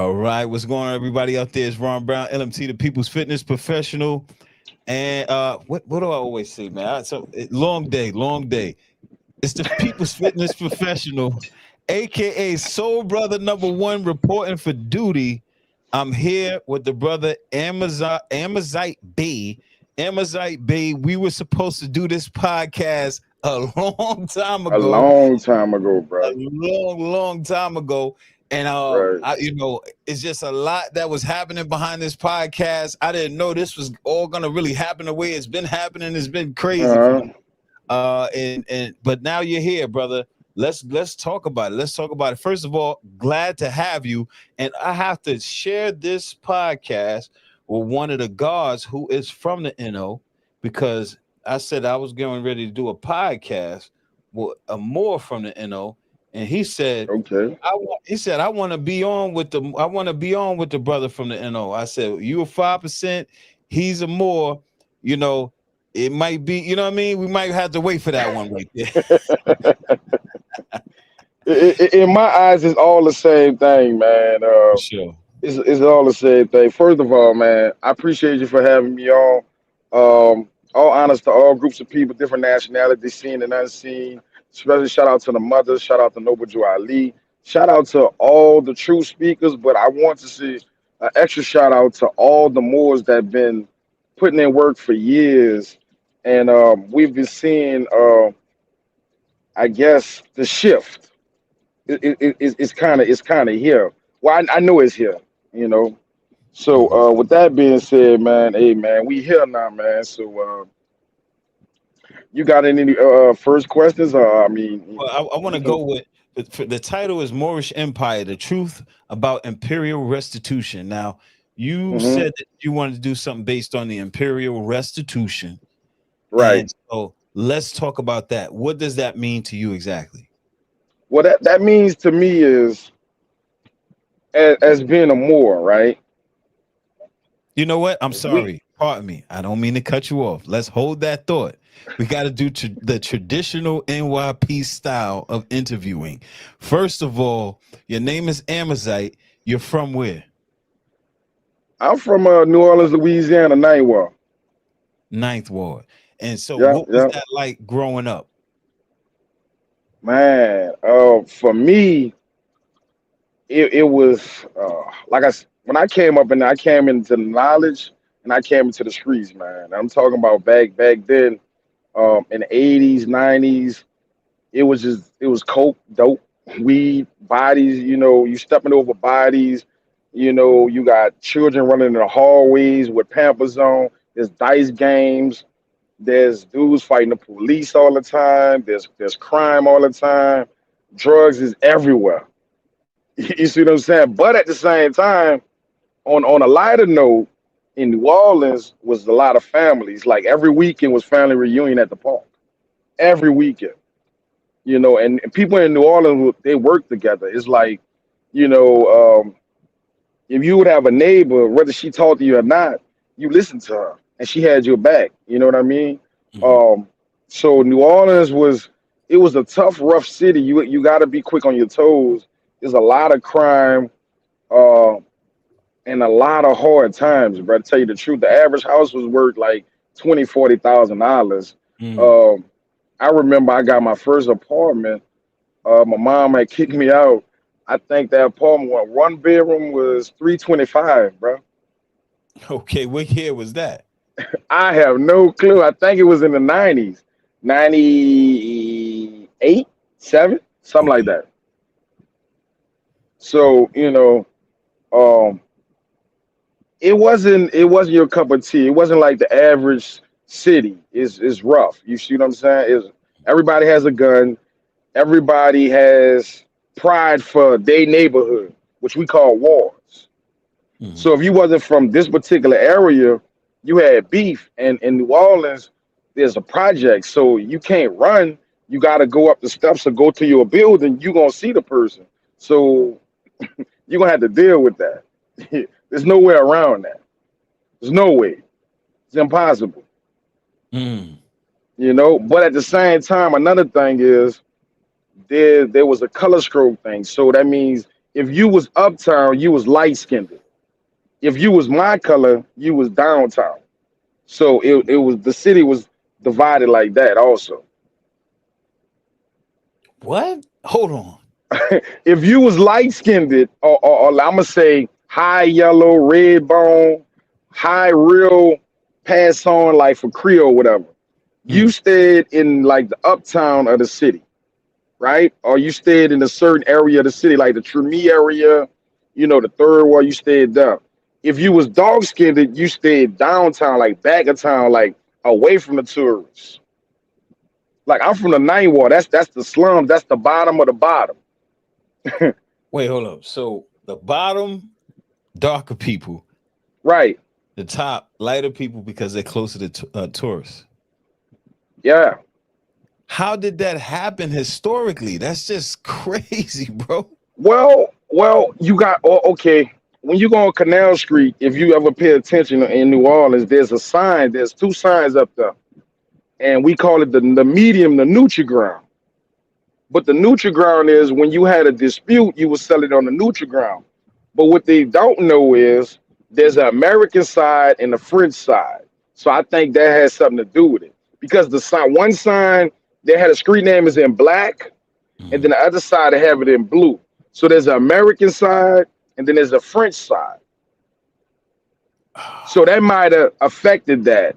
All right, what's going on, everybody out there? It's Ron Brown, LMT, the People's Fitness Professional, and what do I always say, man? Long day, long day. It's the People's Fitness Professional, aka Soul Brother number one, reporting for duty. I'm here with the brother Amazite B. Amazite B. We were supposed to do this podcast a long time A ago, long time ago, a bro. long time ago. And Right. it's just a lot that was happening behind this podcast. I didn't know this was all gonna really happen the way it's been happening. It's been crazy for me. Uh-huh. But now you're here, brother. Let's talk about it. Let's talk about it. First of all, glad to have you. And I have to share this podcast with one of the guards who is from the NO, because I said I was getting ready to do a podcast with a Moor from the NO, and he said, Okay. I want to be on with the brother from the NO. I said, you a 5%, he's a Moor, you know. It might be, you know what I mean? We might have to wait for that one right there. In my eyes, it's all the same thing, man. For sure. It's all the same thing. First of all, man, I appreciate you for having me on. All honors to all groups of people, different nationalities, seen and unseen. Especially shout out to the mothers, shout out to Noble Joe Ali, shout out to all the true speakers. But I want to see an extra shout out to all the Moors that have been putting in work for years, and we've been seeing, I guess, the shift. It's kind of here. Well, I know it's here, you know. So Mhm. with that being said, man, hey man, we here now, man. So you got any first questions? I mean, Well, I want we to can. go with the title is Moorish Empire, the truth about Imperial Restitution. Now, you Hmm. said that you wanted to do something based on the Imperial Restitution. Right. And so let's talk about that. What does that mean to you exactly? What that means to me is, as being a Moor, right? You know what? I'm We sorry. Pardon me. I don't mean to cut you off. Let's hold that thought. We got to do the traditional NYP style of interviewing. First of all, your name is Amazite. You're from where? I'm from New Orleans, Louisiana, Ninth. Ninth Ward. And so, Yeah, what was yeah. that like growing up? Man, for me, it was when I came up and I came into the knowledge and I came into the streets, man. I'm talking about back then, in the 80s, 90s. It was coke, dope, weed, bodies. You know, you stepping over bodies. You know, you got children running in the hallways with Pampers on. There's dice games. There's dudes fighting the police all the time. There's crime all the time. Drugs is everywhere. You see what I'm saying? But at the same time, on a lighter note, in New Orleans was a lot of families. Like every weekend was family reunion at the park. Every weekend, you know, and people in New Orleans they work together. It's like, you know, if you would have a neighbor, whether she talked to you or not, you listen to her, and she had your back. You know what I mean? Mhm. Um, so New Orleans was a tough, rough city. You got to be quick on your toes. There's a lot of crime. Uh, and a lot of hard times, bro. To tell you the truth, the average house was worth like 20, $40,000. Mm. Um, I remember I got my first apartment. My mom had kicked me out. I think that apartment, one bedroom was 325, bro. Okay, what year was that? I have no clue. I think it was in the 90s, 98, 7, something like Okay. that. So um, it wasn't your cup of tea. It wasn't like the average city. It's rough. You see what I'm saying? Everybody has a gun. Everybody has pride for their neighborhood, which we call wars. Mhm. So if you wasn't from this particular area, you had beef. And in New Orleans, there's a project, so you can't run. You got to go up the steps or go to your building. You gonna see the person, so you're gonna have to deal with that. There's no way around that. There's no way. It's impossible, Mm. you know. But at the same time, another thing is there was a color stroke thing. So that means If you was uptown, you was light skinned. If you was my color, you was downtown. So it was the city was divided like that also. What? Hold on. If you was light skinned, or I'm gonna say high yellow, red bone, high real pass on like for Creole, whatever, you Mm. stayed in like the uptown of the city, right? Or you stayed in a certain area of the city, like the Treme area, the third ward, you stayed there. If you was dark skinned, you stayed downtown, like back of town, like away from the tourists. Like I'm from the ninth ward. That's the slum. That's the bottom of the bottom. Wait, hold up. So the bottom, darker people, Right. the top, lighter people because they're closer to tourists. Yeah. How did that happen historically? That's just crazy, bro. Well, you got okay. When you go on Canal Street, if you ever pay attention in New Orleans, there's a sign. There's two signs up there, and we call it the medium, the neutral ground. But the neutral ground is when you had a dispute, you would sell it on the neutral ground. But what they don't know is there's an American side and a French side. So I think that has something to do with it. Because the sign, one sign, they had a street name is in black, and then the other side they have it in blue. So there's an American side, and then there's a French side. So that might have affected that.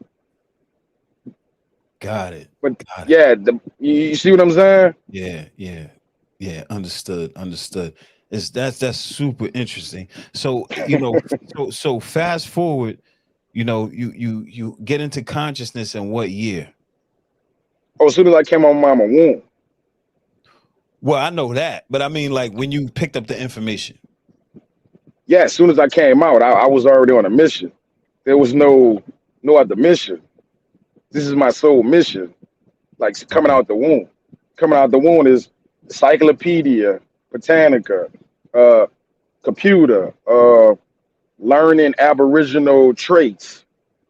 Got it. But Got it. yeah, you see what I'm saying? Yeah. Understood. That's super interesting. So so fast forward, you get into consciousness in what year? Oh, as soon as I came on mama womb. Well, I know that, but I mean, like when you picked up the information. Yeah, as soon as I came out, I was already on a mission. There was no other mission. This is my sole mission. Like coming out the womb. Coming out the womb is encyclopedia, botanica, computer, learning Aboriginal traits.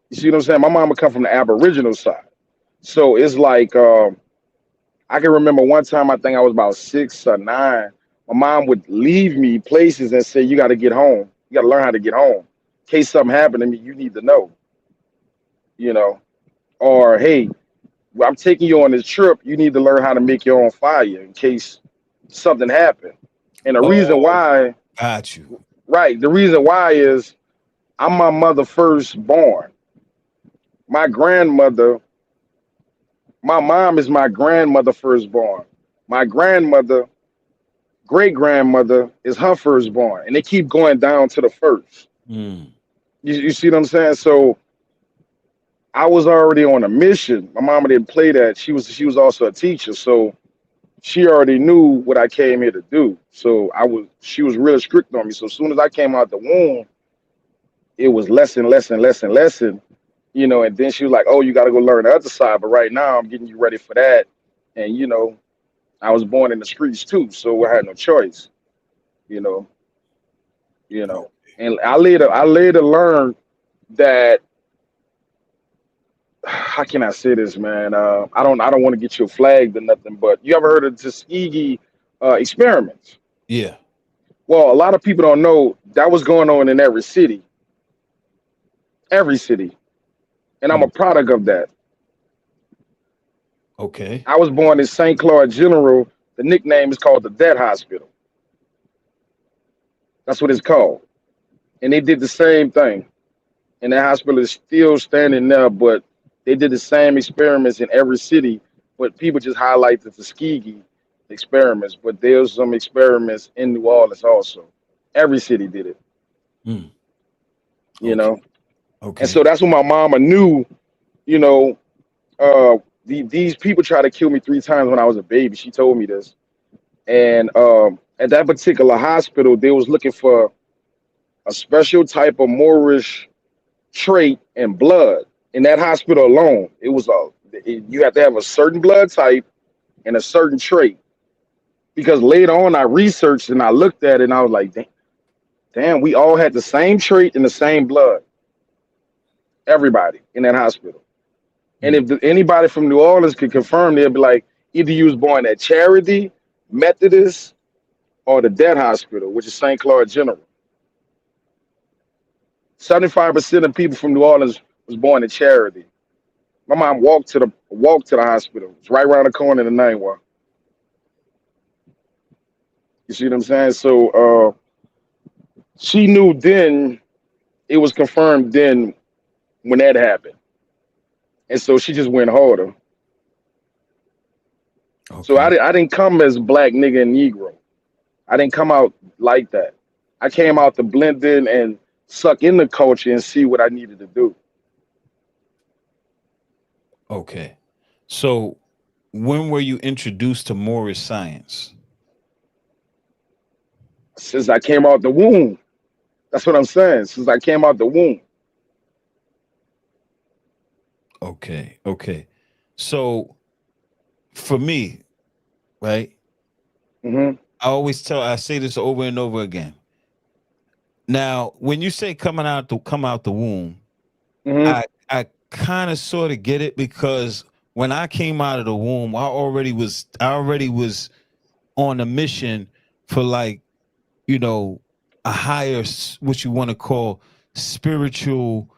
You see what I'm saying? My mama come from the Aboriginal side. So it's like I can remember one time I think I was about 6 or 9. My mom would leave me places and say, "You got to get home. You got to learn how to get home. In case something happened to me, you need to know." You know, or hey, I'm taking you on this trip. You need to learn how to make your own fire in case something happened. And the reason Oh, why, got you. right? The reason why is I'm my mother first born. My grandmother, my mom is my grandmother firstborn. My grandmother, great grandmother, is her firstborn, and they keep going down to the first. Mm. You see what I'm saying? So I was already on a mission. My mama didn't play that. She was also a teacher, so she already knew what I came here to do. So she was really strict on me. So as soon as I came out the womb, it was lesson, lesson, lesson, lesson. And then she was like, "Oh, you got to go learn the other side." But right now, I'm getting you ready for that. And I was born in the streets too, so I had no choice. You know, Oh, And I later learned that how can I say this, man? I don't want to get you flagged or nothing, but you ever heard of Tuskegee experiments? yeah. Well, a lot of people don't know that was going on in every city, and I'm a Mm. product of that. Okay. I was born in St. Claude General. The nickname is called the Dead Hospital. That's what it's called. And they did the same thing. And that hospital is still standing there, but they did the same experiments in every city. But people just highlight the Tuskegee experiments. But there's some experiments in New Orleans also. Every city did it, Mm. you Okay. know. And Okay. so that's when my mama knew, you know, these people tried to kill me 3 times when I was a baby. She told me this. And at that particular hospital, they was looking for a special type of Moorish trait and blood. In that hospital alone, you have to have a certain blood type and a certain trait. Because later on, I researched and I looked at it and I was like, damn, we all had the same trait and the same blood. Everybody in that hospital. And Mm. if anybody from New Orleans could confirm, they'd be like, either you was born at Charity, Methodist, or the Dead Hospital, which is St. Claude General. 75% of people from New Orleans was born in Charity. My mom walked to the hospital. It's right around the corner in the 9th. You see what I'm saying? So she knew then, it was confirmed then when that happened. And so she just went harder. So Okay. I didn't come as black nigga and Negro. I didn't come out like that. I came out to blend in and suck in the culture and see what I needed to do. Okay. So when were you introduced to Moorish science? Since I came out the womb. That's what I'm saying. Since I came out the womb. Okay. Okay. So for me, right? Hmm. I say this over and over again. Now, when you say come out the womb, Hmm. I kind of sort of get it, because when I came out of the womb, I already was on a mission for, like, a higher, what you want to call, spiritual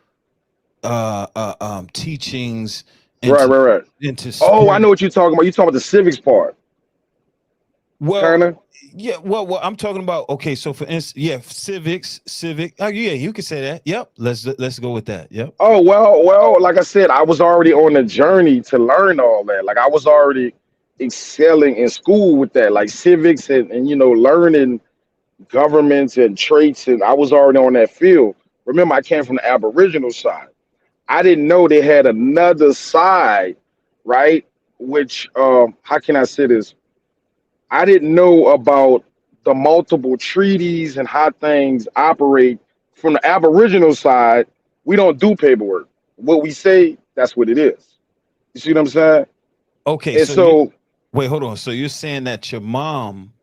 teachings, Right, into right, right. into Oh, I spirit. know what you're talking about. You're talking about the civics part, Well, kind of. yeah, well, I'm talking about, okay, so for instance, yeah, civic. Oh, yeah, you can say that. Yep. Let's go with that. Yep. Oh, like I said, I was already on a journey to learn all that. Like I was already excelling in school with that, like civics and learning governments and traits, and I was already on that field. Remember, I came from the Aboriginal side. I didn't know they had another side, right? Which, how can I say this? I didn't know about the multiple treaties and how things operate from the Aboriginal side. We don't do paperwork. What we say, that's what it is. You see what I'm saying? Okay, And so you so, wait, hold on. So you're saying that your mom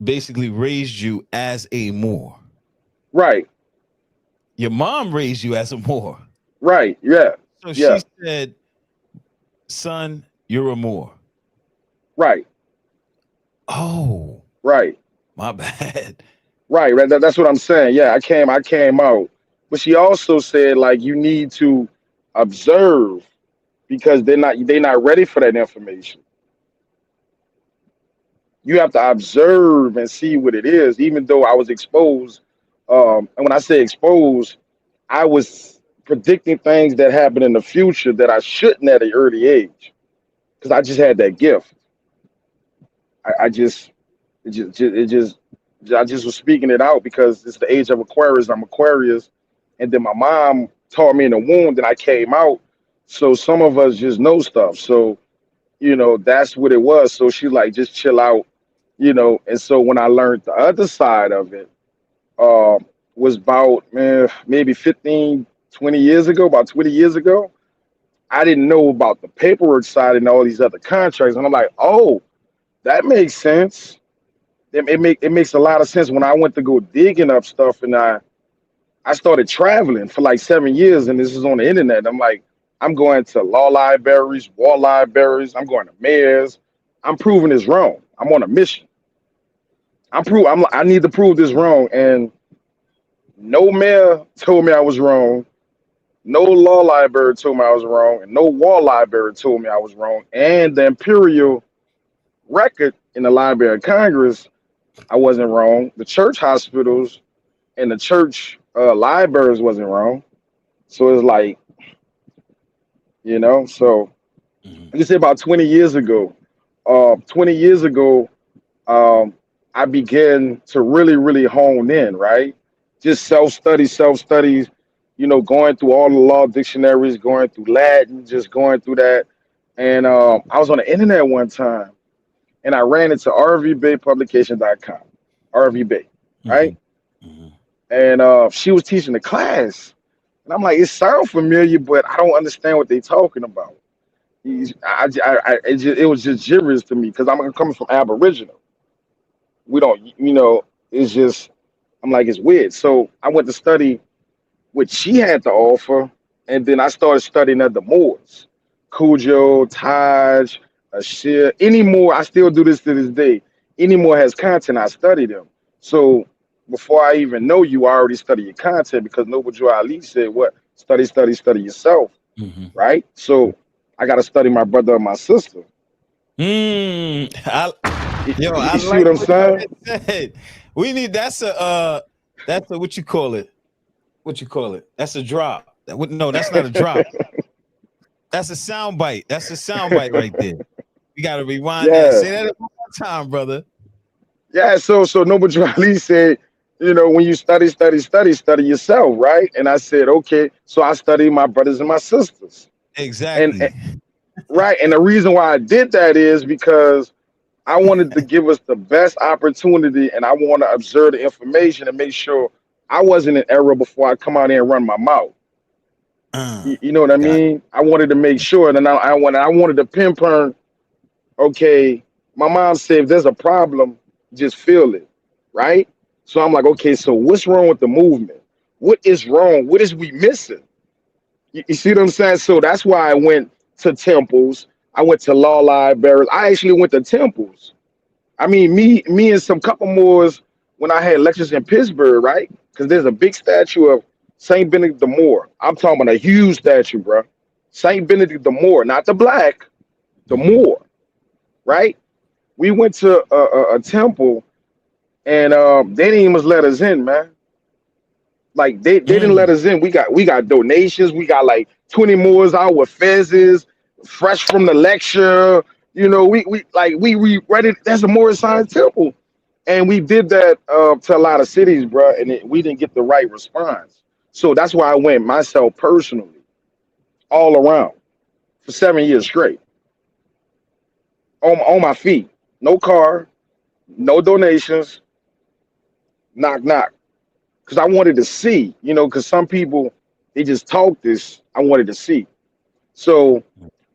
basically raised you as a Moor. right, Your mom raised you as a Moor. right, yeah, So yeah, she said, "Son, you're a Moor." right, Oh, right, my bad. right. That's what I'm saying. Yeah, I came out, but she also said like you need to observe because they're not ready for that information. You have to observe and see what it is. Even though I was exposed, and when I say exposed, I was predicting things that happen in the future that I shouldn't at an early age because I just had that gift. I just, I just was speaking it out because it's the age of Aquarius. I'm Aquarius, and then my mom taught me in the womb that I came out. So some of us just know stuff. So that's what it was. So she like just chill out, And so when I learned the other side of it, uh, was about maybe 15, 20 years ago, about 20 years ago. I didn't know about the paperwork side and all these other contracts, and I'm like, oh, that makes sense. It makes a lot of sense when I went to go digging up stuff, and I started traveling for like 7 years, and this is on the internet. I'm like, I'm going to law libraries, war libraries. I'm going to mayors. I'm proving this wrong. I'm on a mission. I need to prove this wrong, and no mayor told me I was wrong. No law library told me I was wrong, and no war library told me I was wrong. And the Imperial record in the Library of Congress, I wasn't wrong. The church hospitals and the church libraries wasn't wrong. So it's like, So Mhm. you say about 20 years ago. 20 years ago, um, I began to really, really hone in, right? Just self studies, going through all the law dictionaries, going through Latin, just going through that. And I was on the internet one time and I ran into rvbaypublication.com, RVBay, right? Mhm. Mhm. And she was teaching the class. And I'm like, it sounds familiar, but I don't understand what they're talking about. It was just gibberish to me because I'm coming from Aboriginal. We don't, it's just, I'm like, it's weird. So I went to study what she had to offer, and then I started studying other Moors, Cujo, Taj, Ashir, any more. I still do this to this day. any more has content, I study them. So before I even know you, I already study your content because Noble Drew Ali said, "What study, study, study yourself." Mm-hmm. Right. So I got to study my brother and my sister. I You see like what I'm what you saying? just said. We need that's a what you call it? What you call it? That's a drop. No, that's not a drop. That's a sound bite. That's a sound bite right there. You gotta rewind that. Yeah. Say that one more time, brother. Yeah. So Noble Drew Ali said, when you study, study, study, study yourself, right? And I said, okay. So I study my brothers and my sisters. And Exactly. right. And the reason why I did that is because I wanted to give us the best opportunity, and I want to observe the information and make sure I wasn't in error before I come out here and run my mouth. You know what I Got mean? I wanted to make sure, and I wanted to pinpoint. Okay, my mom said if there's a problem, just feel it, right? So I'm like, okay, so what's wrong with the movement? What is wrong? What is we missing? You see what I'm saying? So that's why I went to temples. I went to law libraries. I actually went to temples. I mean, me and some couple more when I had lectures in Pittsburgh, right? Because there's a big statue of Saint Benedict the Moor. I'm talking about a huge statue, bro. Saint Benedict the Moor, not the black, the Mhm. Moor, right? We went to a temple, and they didn't even let us in, man. Like they didn't let Mm. us in. We got donations. We got like 20 Moors out with fezzes, fresh from the lecture. We read it. That's a Moorish Science Temple. And we did that to a lot of cities, bro, and we didn't get the right response. So that's why I went myself personally, all around for 7 years straight, on my feet, no car, no donations, knock knock, because I wanted to see, because some people they just talk this. I wanted to see. So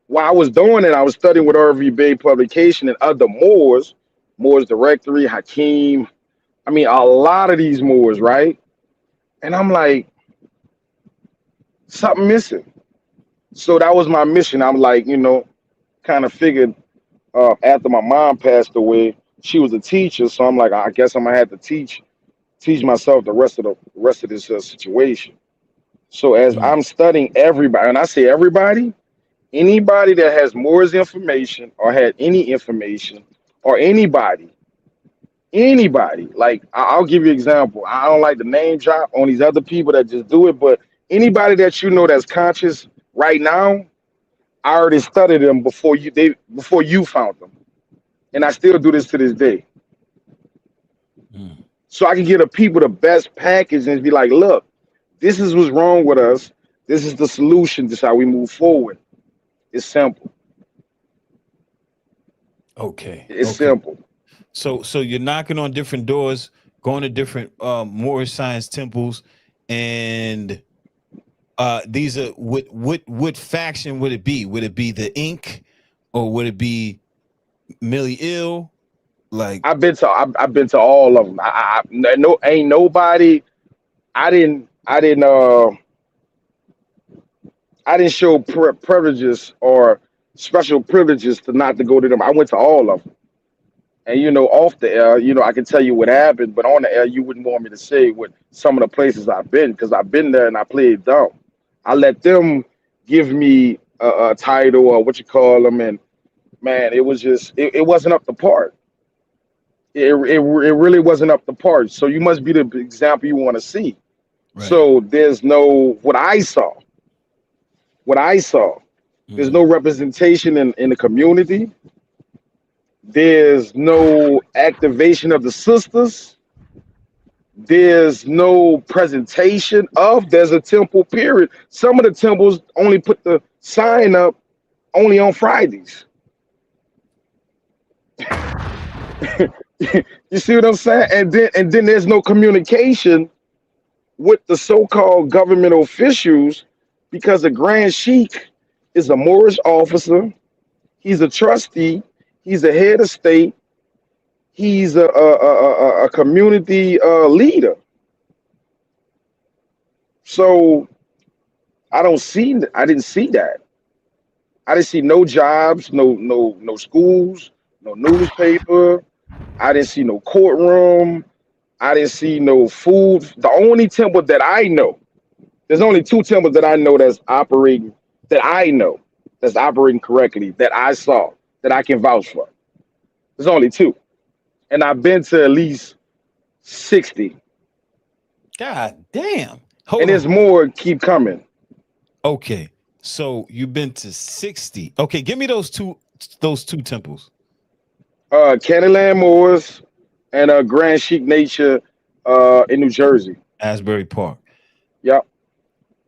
while I was doing it, I was studying with RV Bay Publication and other Moors, Moors Directory, Hakeem. I mean, a lot of these Moors, right? And I'm like, something missing. So that was my mission. I'm like, kind of figured after my mom passed away, she was a teacher. So I'm like, I guess I'm gonna have to teach myself the rest of this situation. So as Mm. I'm studying everybody, and I say everybody, anybody that has Moore's information or had any information, or anybody, like I'll give you an example. I don't like the name drop on these other people that just do it, but anybody that that's conscious right now, I already studied them before you found them, and I still do this to this day. Mm. So I can give the people the best package and be like, look, this is what's wrong with us. This is the solution. This is how we move forward. It's simple. Okay. It's Okay. simple. So you're knocking on different doors, going to different Moorish science temples, and these are what faction would it be? Would it be the Ink, or would it be Millie Ill? Like, I've been to all of them. No, ain't nobody. I didn't show privileges or special privileges to not to go to them. I went to all of them. And off the air, I can tell you what happened, but on the air, you wouldn't want me to say what some of the places I've been because I've been there and I played dumb. I let them give me a title or what you call them, and man, it wasn't up to par. It really wasn't up to par. So you must be the example you want to see. right. So there's no what I saw. What I saw. There's no Mm. representation in the community. There's no activation of the sisters. There's no presentation of. There's a temple period. Some of the temples only put the sign up only on Fridays. You see what I'm saying? And then there's no communication with the so-called government officials because the Grand Sheik is a Moorish officer. He's a trustee. He's a head of state. He's a community leader. So I didn't see that. I didn't see no jobs, no schools, no newspaper. I didn't see no courtroom. I didn't see no food. The only temple that I know, there's only two temples that I know that's operating correctly, that I saw, that I can vouch for. There's only two. And I've been to at least 60. God damn. And Hold there's on. more keep coming. Okay. So you've been to 60. Okay, give me those two temples. Candyland Moors and Grand Chic Nature in New Jersey. Asbury Park. Yep,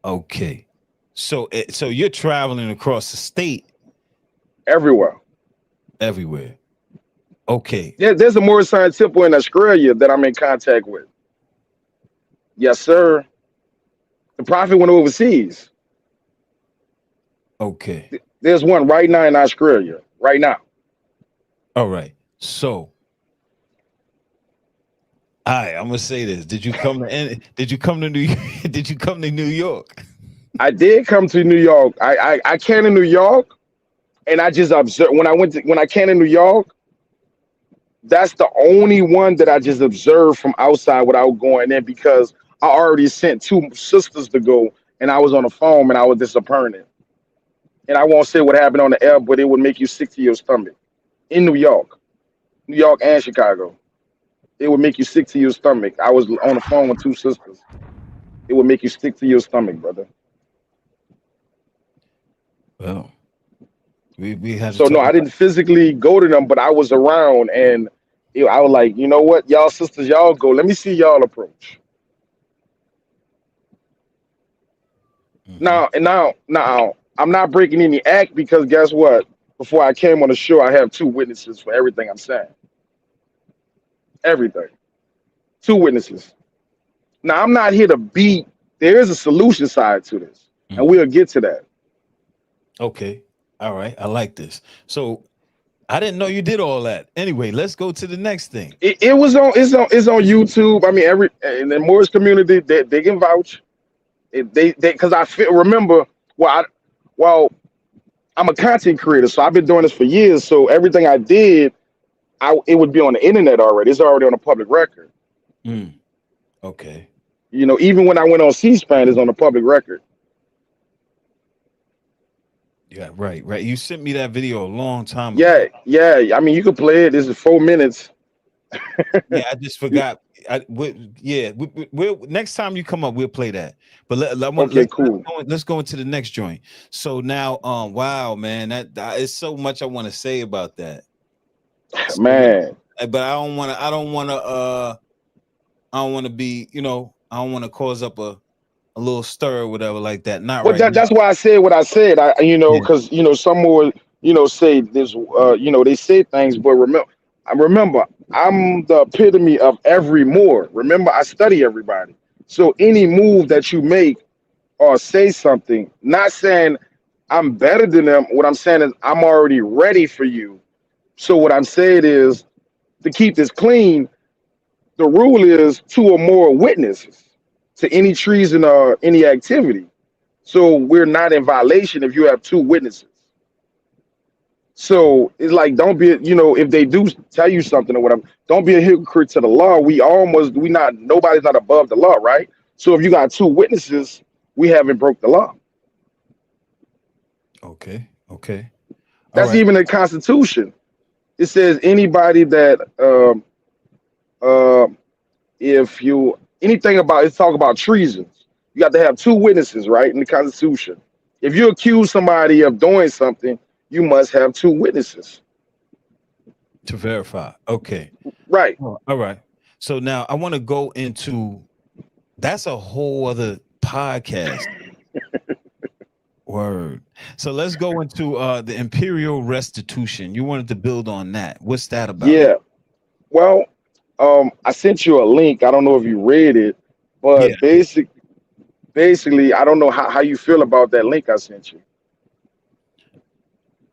Okay. So you're traveling across the state everywhere. everywhere. Okay. Yeah, there's a Moorish Science Temple in Australia that I'm in contact with. Yes, sir. The prophet went overseas. Okay. There's one right now in Australia. Right now. All right. So I'm gonna say this. Did you come to New did you come to New York? I did come to New York. I came to New York, and I just observed when I came to New York. That's the only one that I just observed from outside without going in, because I already sent two sisters to go, and I was on the phone and I was disappointed. And I won't say what happened on the air, but it would make you sick to your stomach. In New York and Chicago, it would make you sick to your stomach. I was on the phone with two sisters. It would make you sick to your stomach, brother. Well, we had to So no, talk I about didn't physically go to them, but I was around, and I was like, you know what, y'all sisters, y'all go. Let me see y'all approach. Mhm. Now, I'm not breaking any act, because guess what? Before I came on the show, I have two witnesses for everything I'm saying. Everything. Two witnesses. Now, I'm not here to beat. There is a solution side to this, and Mhm. we'll get to that. Okay. All right. I like this. So I didn't know you did all that. Anyway, let's go to the next thing. It was on. It's on YouTube. I mean, every in the Moorish community, they can vouch. They because I feel remember. Well, well, I'm a content creator, so I've been doing this for years. So everything I did, it would be on the internet already. It's already on a public record. Mm. Okay. Even when I went on C-SPAN, it's on the public record. Yeah, right, right. You sent me that video a long time Yeah, ago. yeah. I mean, you can play it. This is 4 minutes. Yeah, I just forgot. Next time you come up, we'll play that. But Okay, cool. let's go into the next joint. So now, wow, man, that is so much I want to say about that. So, Man. but I don't want to be, I don't want to cause up a little stir or whatever like that. Not Well, right now. that's why I said what I said. Yeah. Because some more, say this. They say things, but remember, I'm the epitome of every Moor. Remember, I study everybody. So any move that you make or say something, not saying I'm better than them. What I'm saying is I'm already ready for you. So what I'm saying is, to keep this clean, the rule is two or more witnesses to any treason or any activity. So we're not in violation if you have two witnesses. So it's like, don't be, if they do tell you something or whatever, don't be a hypocrite to the law. Nobody's not above the law, right? So if you got two witnesses, we haven't broke the law. Okay. Okay. All That's right. even the Constitution. It says anybody that, uh, if you, anything about, it's talk about treasons. You got to have two witnesses, right, in the Constitution. If you accuse somebody of doing something, you must have two witnesses. To verify. Okay. Right. All right. So now I want to go into that's a whole other podcast. Word. So let's go into the Imperial Restitution. You wanted to build on that. What's that about? Yeah. Well, I sent you a link. I don't know if you read it, Yeah. but basically, I don't know how you feel about that link I sent you.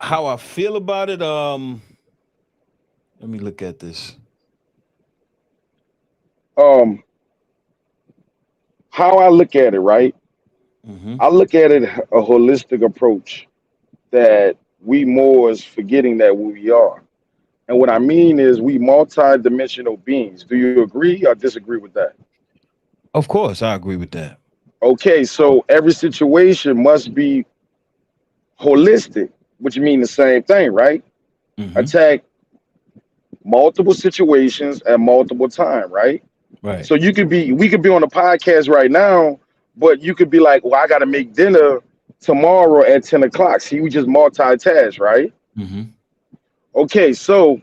How I feel about it. Let me look at this. Um, how I look at it, right? Mm-hmm. I look at it a holistic approach, that we Moors forgetting that we are. And what I mean is we multi-dimensional beings. Do you agree or disagree with that? Of course, I agree with that. Okay, so every situation must be holistic, which means the same thing, right? Hmm. Attack multiple situations at multiple time, right? Right. So we could be on a podcast right now, but you could be like, well, I got to make dinner tomorrow at 10 o'clock. See, we just multitask, right? Hmm. Okay, so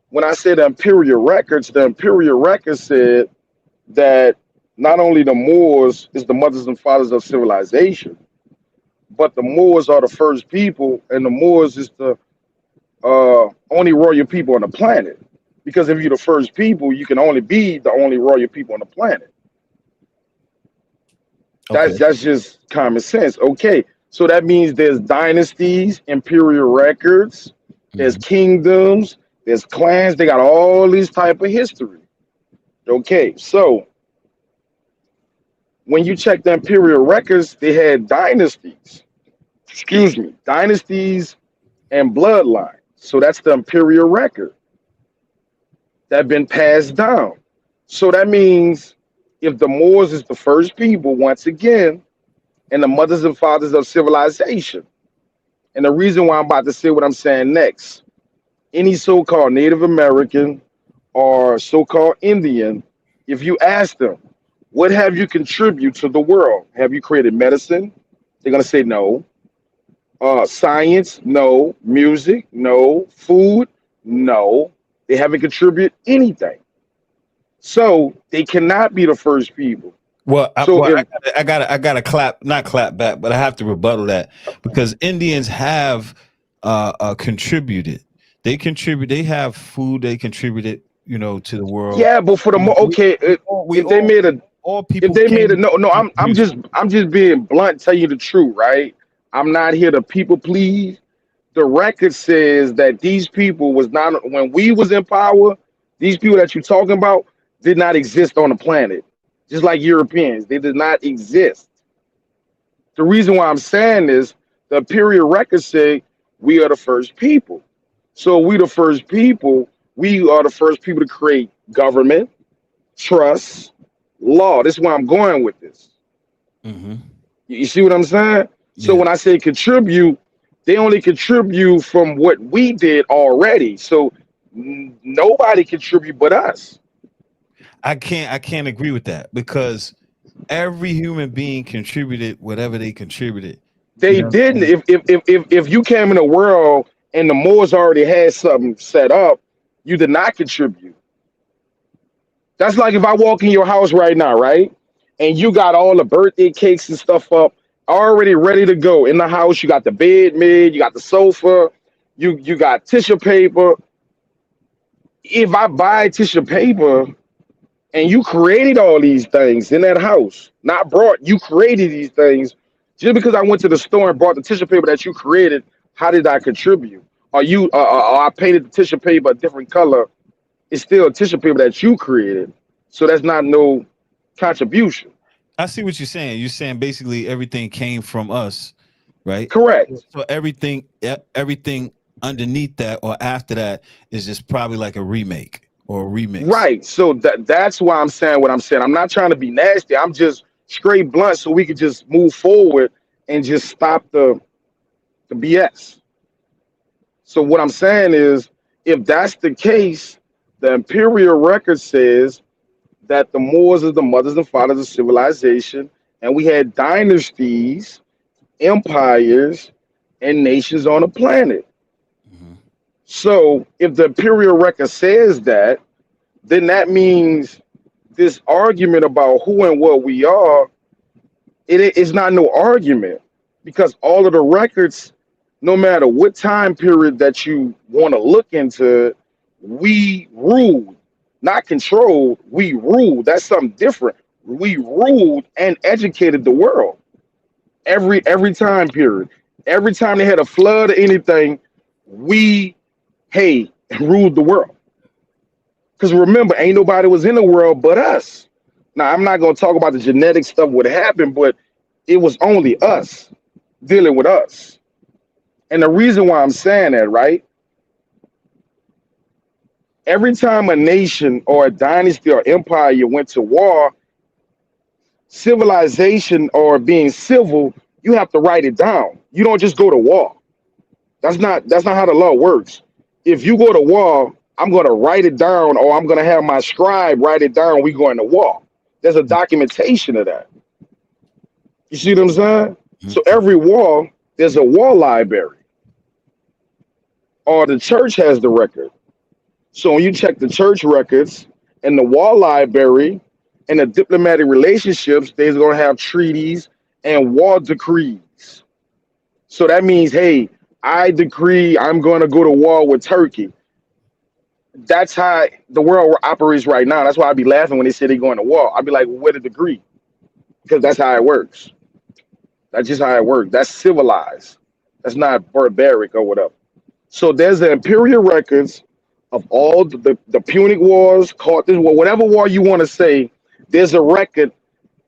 when I said the Imperial Records said that not only the Moors is the mothers and fathers of civilization, but the Moors are the first people, and the Moors is the only royal people on the planet. Because if you're the first people, you can only be the only royal people on the planet. Okay. That's just common sense. Okay, so that means there's dynasties, imperial records, there's Hmm. kingdoms, there's clans. They got all these type of history. Okay, so when you check the imperial records, they had dynasties. Excuse me, dynasties and bloodline. So that's the imperial record that been passed down. So that means if the Moors is the first people, once again, and the mothers and fathers of civilization. And the reason why I'm about to say what I'm saying next, any so-called Native American or so-called Indian, if you ask them, what have you contributed to the world? Have you created medicine? They're gonna say no. Science, no. Music, no. Food, no. They haven't contributed anything. So they cannot be the first people. Well, So if I gotta clap, not clap back, but I have to rebuttal that because Indians have contributed. They contribute. They have food. They contributed, to the world. yeah, but for the We, okay, we if they all made a all if people they made came a no, from music. I'm just being blunt, tell you the truth, right? I'm not here to people please. The record says that these people was not when we was in power, these people that you're talking about did not exist on the planet. Just like Europeans, they did not exist. The reason why I'm saying this, the Imperial records say we are the first people. So we the first people, we are the first people to create government, trust, law. This is where I'm going with this. Hmm. You see what I'm saying? So Yeah, when I say contribute, they only contribute from what we did already. So nobody contribute but us. I can't agree with that because every human being contributed whatever they contributed. You They know what I'm didn't. saying? If you came in the world and the Moors already had something set up, you did not contribute. That's like if I walk in your house right now, right? And you got all the birthday cakes and stuff up already ready to go in the house. You got the bed made, you got the sofa, you got tissue paper. If I buy tissue paper and you created all these things in that house, not brought, you created these things. Just because I went to the store and bought the tissue paper that you created, how did I contribute? I painted the tissue paper a different color, it's still tissue paper that you created. So that's not no contribution. I see what you're saying. You're saying basically everything came from us, right? Correct. So everything underneath that or after that is just probably like a remake or a remix. Right. So that's why I'm saying what I'm saying. I'm not trying to be nasty. I'm just straight blunt so we could just move forward and just stop the BS. So what I'm saying is if that's the case, the Imperial record says that the Moors are the mothers and fathers of civilization, and we had dynasties, empires, and nations on the planet. Mhm. So if the Imperial record says that, then that means this argument about who and what we are, it's not no argument because all of the records, no matter what time period that you want to look into, we ruled, not controlled, we ruled. That's something different. We ruled and educated the world every time period. Every time they had a flood or anything, we hey ruled the world. Because remember, ain't nobody was in the world but us. Now I'm not gonna talk about the genetic stuff what happened, but it was only us dealing with us. And the reason why I'm saying that, right? Every time a nation or a dynasty or empire went to war, civilization or being civil, you have to write it down. You don't just go to war. That's not how the law works. If you go to war, I'm gonna write it down, or I'm gonna have my scribe write it down. We going to war. There's a documentation of that. You see what I'm saying? So Mhm. every war, there's a war library, or the church has the record. So when you check the church records and the war library and the diplomatic relationships, they're gonna have treaties and war decrees. So that means, hey, I decree I'm gonna go to war with Turkey. That's how the world operates right now. That's why I'd be laughing when they say they're going to war. I'd be like, well, where the degree? Because that's how it works. That's just how it works. That's civilized. That's not barbaric or whatever. So there's the imperial records of all the Punic Wars, Carthage War, whatever war you want to say. There's a record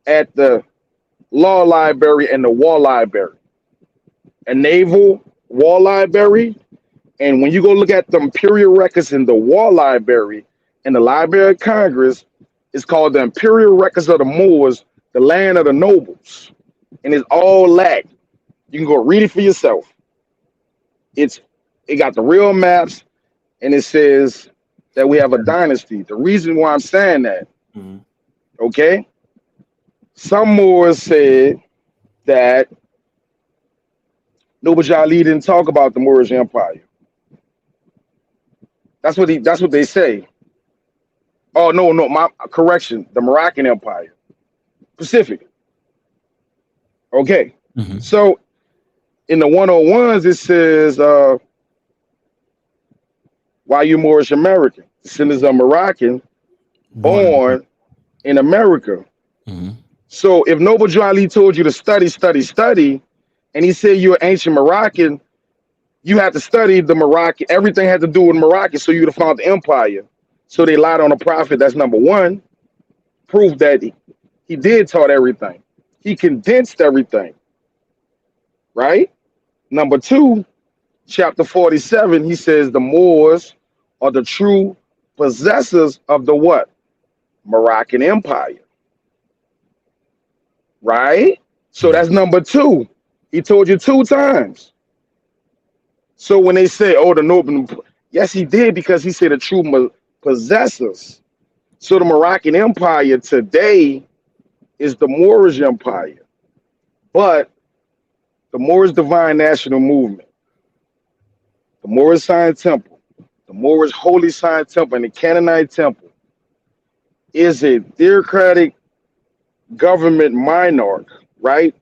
at the law library and the war library, a naval war library. And when you go look at the imperial records in the war library and the Library of Congress, it's called the Imperial Records of the Moors, the land of the nobles. And it's all Latin. You can go read it for yourself. It got the real maps, and it says that we have a dynasty. The reason why I'm saying that, Mhm. okay? Some Moors said that Noble Ali didn't talk about the Moorish Empire. That's what they say. Oh no, my correction, the Moroccan Empire. Pacific. Okay. Mhm. So in the 101s, it says, why you Moorish American? Descendants of Moroccan, Born. born in America. Mhm. So if Noble Ali told you to study, study, study, and he said you're ancient Moroccan, you had to study the Moroccan. Everything had to do with Moroccan, so you'd have found the empire. So they lied on the prophet. That's number one. Proof that he did taught everything. He condensed everything, right? Number two, chapter 47, he says the Moors are the true possessors of the what? Moroccan Empire, right? So Mhm. that's number two. He told you two times. So when they say, oh, the noble, yes, he did, because he said the true possessors. So the Moroccan Empire today is the Moorish Empire, but the Moorish Divine National Movement, the Moorish Science Temple, the Moorish Holy Science Temple, and the Canaanite Temple is a theocratic government monarch, right?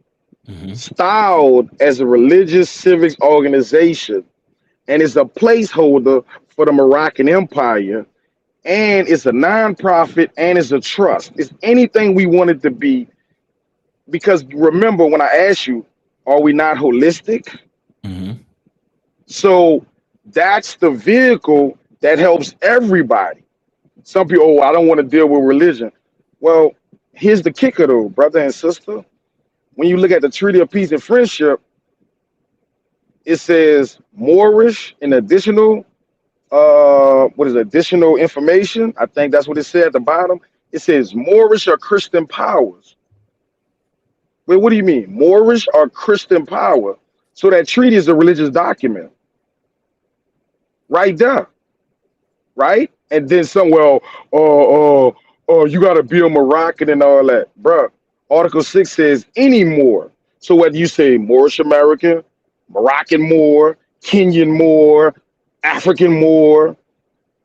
Mhm. Styled as a religious civic organization, and is a placeholder for the Moroccan Empire, and it's a nonprofit, and it's a trust. It's anything we want it to be. Because remember, when I asked you, are we not holistic? Mhm. So that's the vehicle that helps everybody. Some people, oh, I don't want to deal with religion. Well, here's the kicker, though, brother and sister. When you look at the Treaty of Peace and Friendship, it says Moorish and additional, what is it, additional information? I think that's what it said at the bottom. It says Moorish or Christian powers. Wait, what do you mean? Moorish or Christian power? So that treaty is a religious document, right there, right? And then some, well, you got to be a Moroccan and all that, bruh. Article 6 says any Moor. So whether you say Moorish American, Moroccan Moor, Kenyan Moor, African Moor,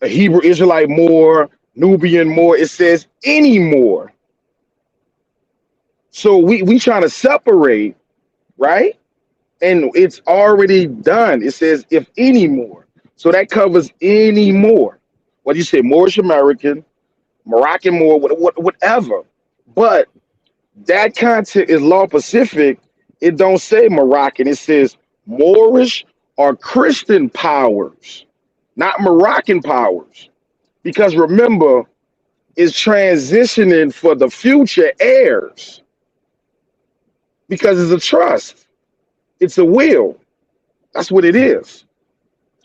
a Hebrew Israelite Moor, Nubian Moor, it says any Moor. So we trying to separate, right? And it's already done. It says if any more. So that covers any more. What do you say, Moorish American, Moroccan Moor, whatever. But that content is law Pacific. It don't say Moroccan. It says Moorish or Christian powers, not Moroccan powers. Because remember, it's transitioning for the future heirs. Because it's a trust. It's a will. That's what it is.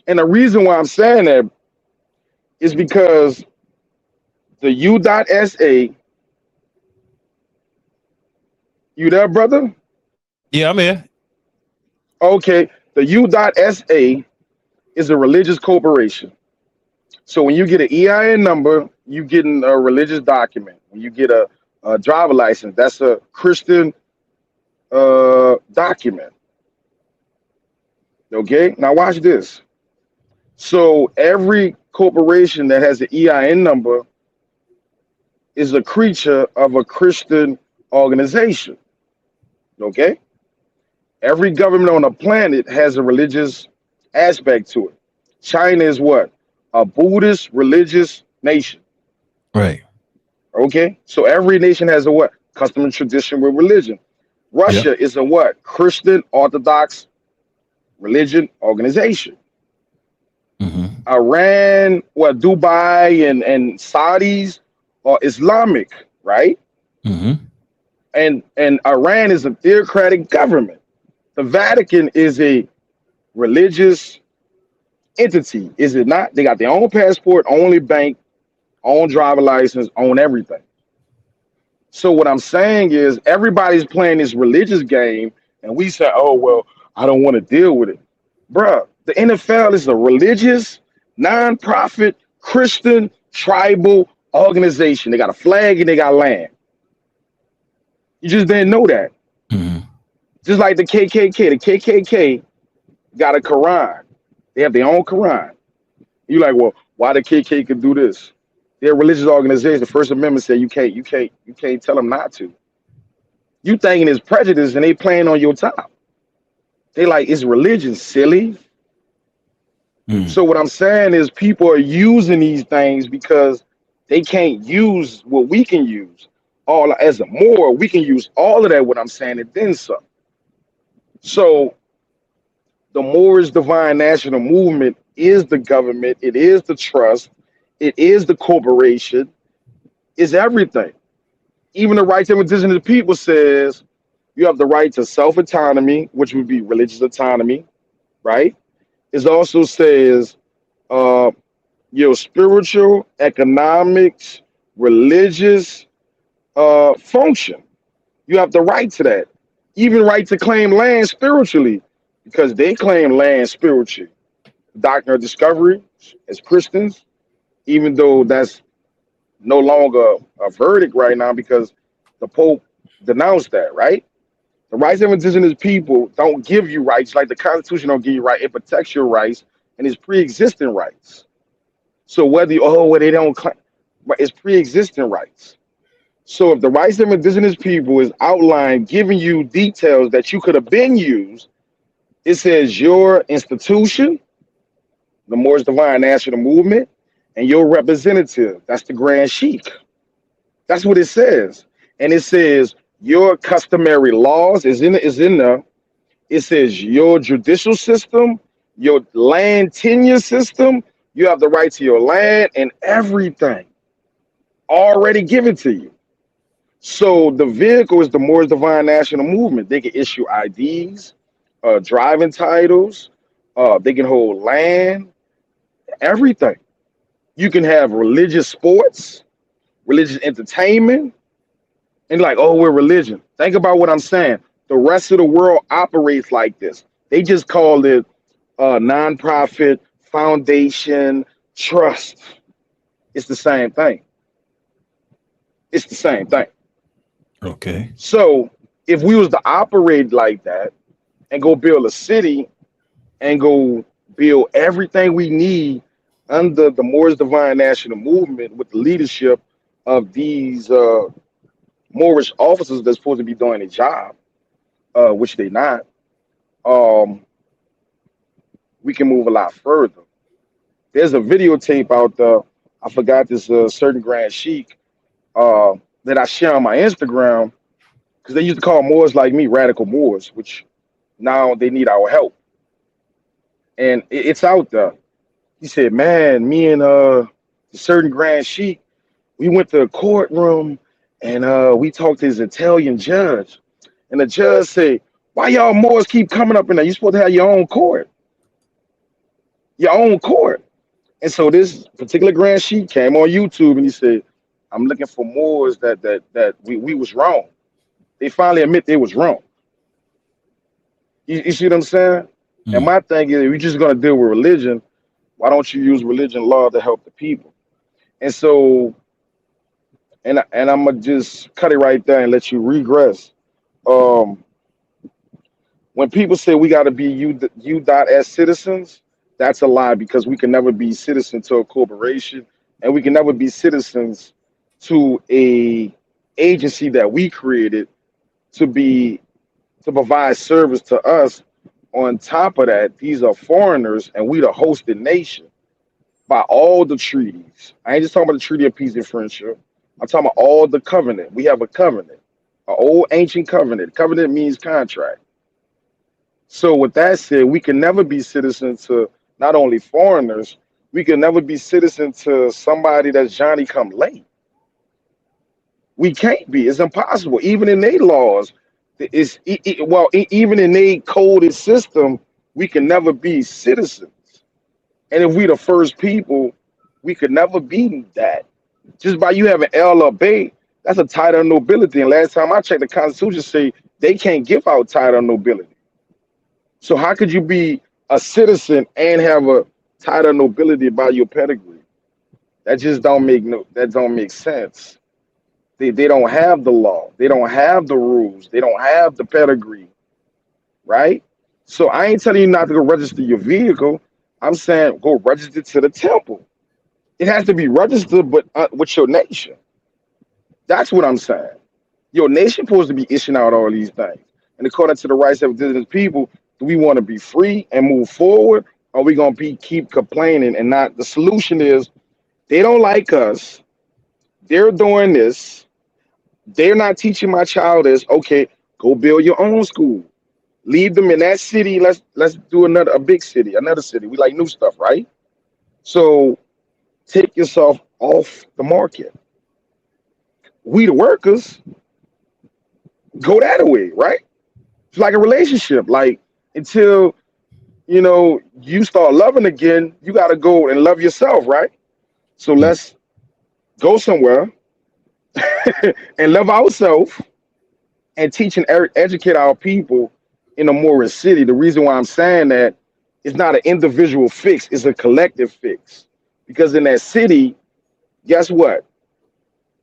And the reason why I'm saying that, It's because the U.SA, you there, brother? Yeah, I'm here. Okay, the U.SA is a religious corporation. So when you get an EIN number, you getting a religious document. When you get a driver license, that's a Christian document. Okay, now watch this. So every corporation that has an EIN number is a creature of a Christian organization. Okay, every government on the planet has a religious aspect to it. China is what? A Buddhist religious nation. Right. Okay, so every nation has a what? Custom and tradition with religion. Yep. Russia is a what? Christian Orthodox religion organization. Mm-hmm. Iran, what? Dubai and Saudis are Islamic, right? Mm-hmm. And Iran is a theocratic government. The Vatican is a religious entity, is it not? They got their own passport, only bank, own driver license, own everything. So what I'm saying is everybody's playing this religious game, and we say, "Oh well, I don't want to deal with it, bruh." The NFL is a religious, non-profit, Christian, tribal organization. They got a flag and they got land. You just didn't know that. Mm-hmm. Just like the KKK. The KKK got a Quran. They have their own Quran. You like, well, why the KKK could do this? They're a religious organization. The First Amendment said you can't tell them not to. You thinking it's prejudice and they playing on your top. They like it's religion, silly. Mm. So what I'm saying is people are using these things because they can't use what we can use. All as a more, we can use all of that. What I'm saying and then some. So the Moorish Divine National Movement is the government. It is the trust. It is the corporation. It's everything. Even the rights of indigenous people says you have the right to self autonomy, which would be religious autonomy, right? It also says uh, your spiritual, economics, religious function. You have the right to that. Even right to claim land spiritually, because they claim land spiritually. Doctrine of discovery as Christians, even though that's no longer a verdict right now because the Pope denounced that, right? The rights of indigenous people don't give you rights like the Constitution don't give you right. It protects your rights and it's pre-existing rights. So whether you, oh, well, they don't claim, but it's pre-existing rights. So if the rights of indigenous people is outlined, giving you details that you could have been used, it says your institution, the Moorish Divine National Movement, and your representative, that's the Grand Sheik. That's what it says. And it says your customary laws is in there. It says your judicial system, your land tenure system, you have the right to your land and everything already given to you. So the vehicle is the Moorish Divine National Movement. They can issue IDs, driving titles, they can hold land, everything. You can have religious sports, religious entertainment, and like, oh, we're religion. Think about what I'm saying. The rest of the world operates like this. They just call it nonprofit, foundation, trust. It's the same thing. It's the same thing. Okay. So if we was to operate like that and go build a city and go build everything we need under the Moorish Divine National Movement with the leadership of these Moorish officers that's supposed to be doing a job, which they not, um, we can move a lot further. There's a videotape out there. I forgot this certain Grand Sheik uh, that I share on my Instagram because they used to call Moors like me radical Moors, which now they need our help. And it's out there. He said, "Man, me and the certain Grand Sheik, we went to a courtroom and we talked to his Italian judge, and the judge said, 'Why y'all Moors keep coming up in there? You supposed to have your own court, your own court.' And so this particular Grand Sheik came on YouTube and he said, I'm looking for Moors that we was wrong. They finally admit they was wrong. You see what I'm saying? And Mm. my thing is, if you're just gonna deal with religion, why don't you use religion law to help the people? And so, and I'm gonna just cut it right there and let you regress. Um, when people say we got to be you dot as citizens, that's a lie because we can never be citizens to a corporation, and we can never be citizens to a agency that we created to be to provide service to us. On top of that, these are foreigners, and we the hosted nation by all the treaties. I ain't just talking about the Treaty of Peace and Friendship. I'm talking about all the covenant. We have a covenant, an old ancient covenant. Covenant means contract. So with that said, we can never be citizens to not only foreigners, we can never be citizen to somebody that's Johnny come late. We can't be. It's impossible. Even in their laws, even in their coded system, we can never be citizens. And if we the first people, we could never be that. Just by you having L or B, that's a title of nobility. And last time I checked, the Constitution say they can't give out title of nobility. So how could you be a citizen and have a title of nobility by your pedigree? That just don't make sense. They don't have the law. They don't have the rules. They don't have the pedigree, right? So I ain't telling you not to go register your vehicle. I'm saying go register to the temple. It has to be registered, but with your nation. That's what I'm saying. Your nation supposed to be issuing out all these things. And according to the rights of indigenous people, do we want to be free and move forward? Or are we gonna keep complaining and not? The solution is they don't like us. They're doing this. They're not teaching my child this. Okay, go build your own school. Leave them in that city. Let's do a big city, another city. We like new stuff, right? So take yourself off the market. We the workers go that way, right? It's like a relationship. Like until you start loving again, you got to go and love yourself, right? So Mm. let's go somewhere and love ourselves and teach and educate our people in a Moorish city. The reason why I'm saying that it's not an individual fix, it's a collective fix. Because in that city, guess what?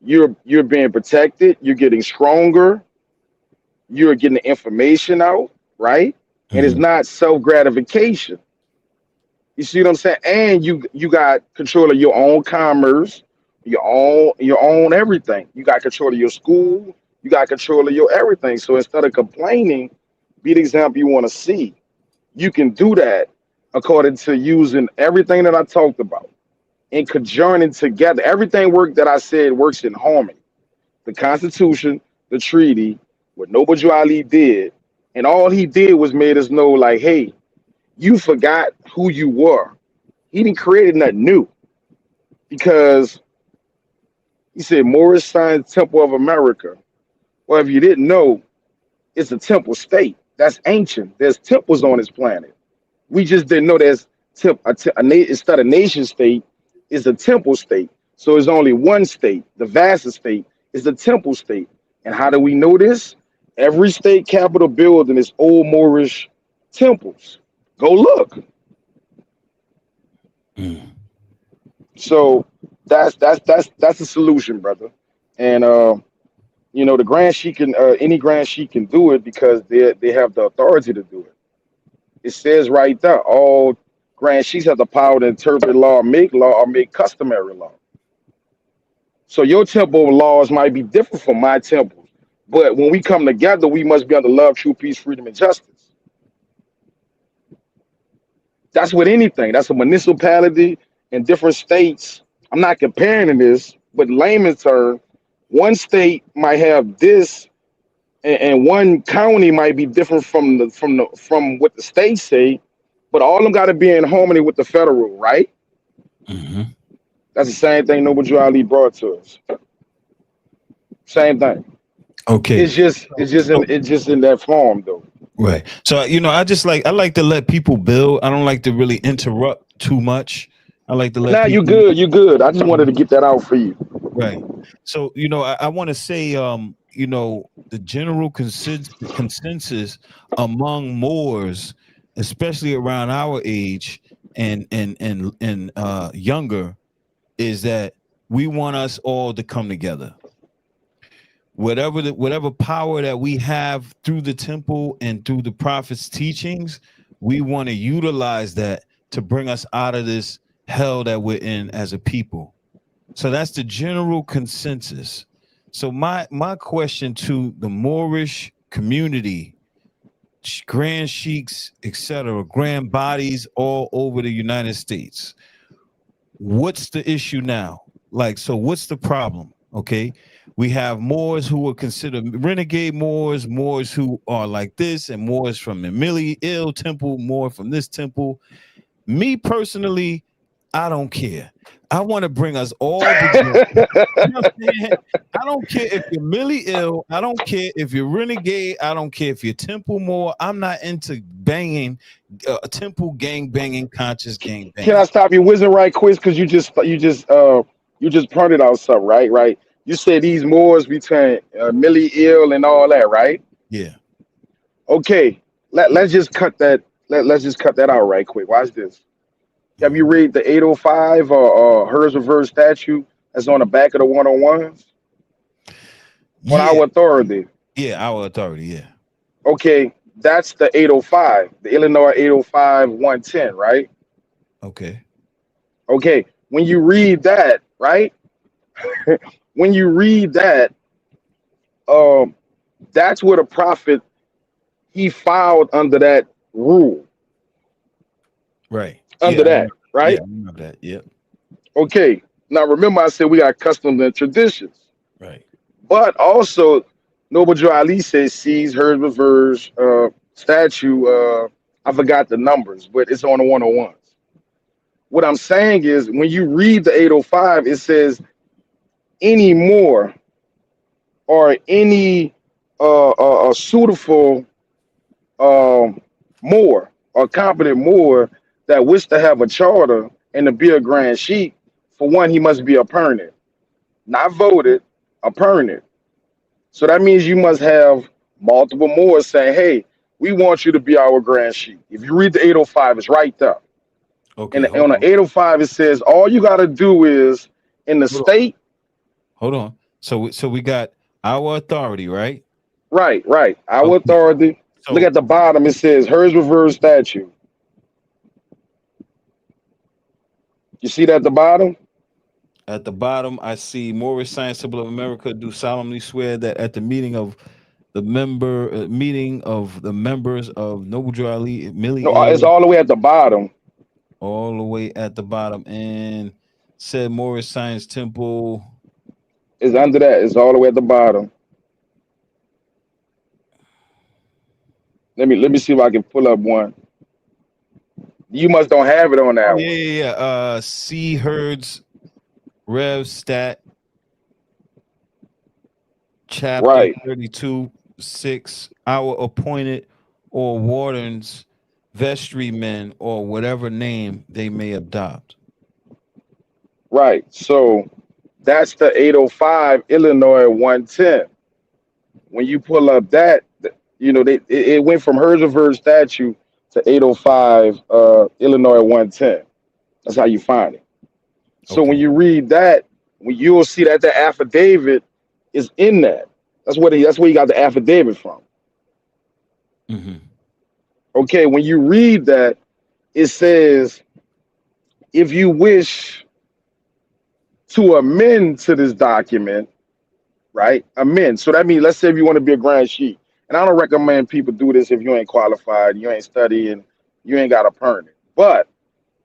You're being protected, you're getting stronger, you're getting the information out, right? And it's Mhm. not self-gratification. You see what I'm saying? And you got control of your own commerce, your own everything. You got control of your school, you got control of your everything. So instead of complaining, be the example you want to see. You can do that according to using everything that I talked about and conjoining together. Everything that I said works in harmony. The Constitution, the treaty, what Noble Ali did, and all he did was made us know, like, hey, you forgot who you were. He didn't create nothing new because he said Moorish Science Temple of America. Well, if you didn't know, it's a temple state. That's ancient. There's temples on this planet. We just didn't know there's instead of nation state is a temple state. So it's only one state. The vast state is the temple state. And how do we know this? Every state capital building is old Moorish temples. Go look. Mm. So that's the solution, brother. And the Grand Sheik can any Grand Sheik can do it because they have the authority to do it. It says right there, all Grand Sheiks have the power to interpret law, or make customary law. So your temple laws might be different from my temples, but when we come together, we must be under love, true peace, freedom, and justice. That's with anything. That's a municipality in different states. I'm not comparing this, but layman's term, one state might have this, and one county might be different from what the states say, but all of them got to be in harmony with the federal, right? Mhm. That's the same thing Noble Ali brought to us. Same thing. Okay. It's just in that form though. Right. So I like to let people build. I don't like to really interrupt too much. I like to let Now you people good. You good. I just wanted to get that out for you. right. So I want to say the general consensus among Moors, especially around our age and younger, is that we want us all to come together. Whatever power that we have through the temple and through the prophets' teachings, we want to utilize that to bring us out of this hell that we're in as a people. So that's the general consensus. So my question to the Moorish community, grand sheiks, etc., grand bodies all over the United States, what's the issue now? Like, so what's the problem? Okay, we have Moors who are considered renegade Moors, Moors who are like this, and Moors from the Miliel temple, Moor from this temple. Me personally, I don't care. I want to bring us all together. You know what I'm saying? I don't care if you're Miliel. I don't care if you're renegade. I don't care if you're temple Moor. I'm not into banging, temple gang banging, conscious gang Can I banging. stop you, Wizard, right quick? Because you just pointed out something, right? Right. You said these Moors between Millie Ill and all that, right? Yeah. Okay. Let's just cut that. Let's just cut that out right quick. Watch this. Have you Mhm. read the 805 or hers reverse statue that's on the back of the 101s on Yeah. our authority? Yeah. Our authority. Yeah. Okay, that's the 805, the Illinois 805 110, right? Okay. Okay, when you read that, right? When you read that, um, that's what a prophet he filed under that rule, Right. under that, Yeah. right? I remember that. Yep. Okay. Now remember, I said we got customs and traditions, Right. but also Noble Joe Ali says sees, hers, reverse, statue. I forgot the numbers, but it's on the 101s. What I'm saying is, when you read the 805, it says any more or any suitable um, more or competent more that wish to have a charter and to be a grand sheik. For one, he must be a permanent, not voted, a permanent. So that means you must have multiple more saying, "Hey, we want you to be our grand sheik." If you read the 805, it's right there. Okay. And Hold on the on. 805, it says all you got to do is in the Hold on. state. Hold on. So we got our authority, right? Right, right. Our Okay. authority. Look So at the bottom. It says hers reverse statue. You see that at the bottom? at the bottom, I see Moorish Science Temple of America do solemnly swear that at the meeting of the members of Noble Drew Ali, Millie No, it's Ill, all the way at the bottom. all the way at the bottom, and said Moorish Science Temple. It's under that. It's all the way at the bottom. Let me see if I can pull up one. You must don't have it on Oh that yeah, one. yeah, yeah. C Herds Rev Stat Chapter Right, 32:6. Our appointed or wardens, vestrymen, or whatever name they may adopt. right. So that's the 805 Illinois 110. When you pull up that, it went from Herzeberg statute to 805 Illinois 110. That's how you find it. So when Okay. you read that, you'll see that the affidavit is in that. That's where he got the affidavit from. Mm-hmm. Okay, when you read that, it says if you wish to amend to this document, right? Amend. So that means let's say if you want to be a grand sheik, and I don't recommend people do this if you ain't qualified, you ain't studying, you ain't got a permit. But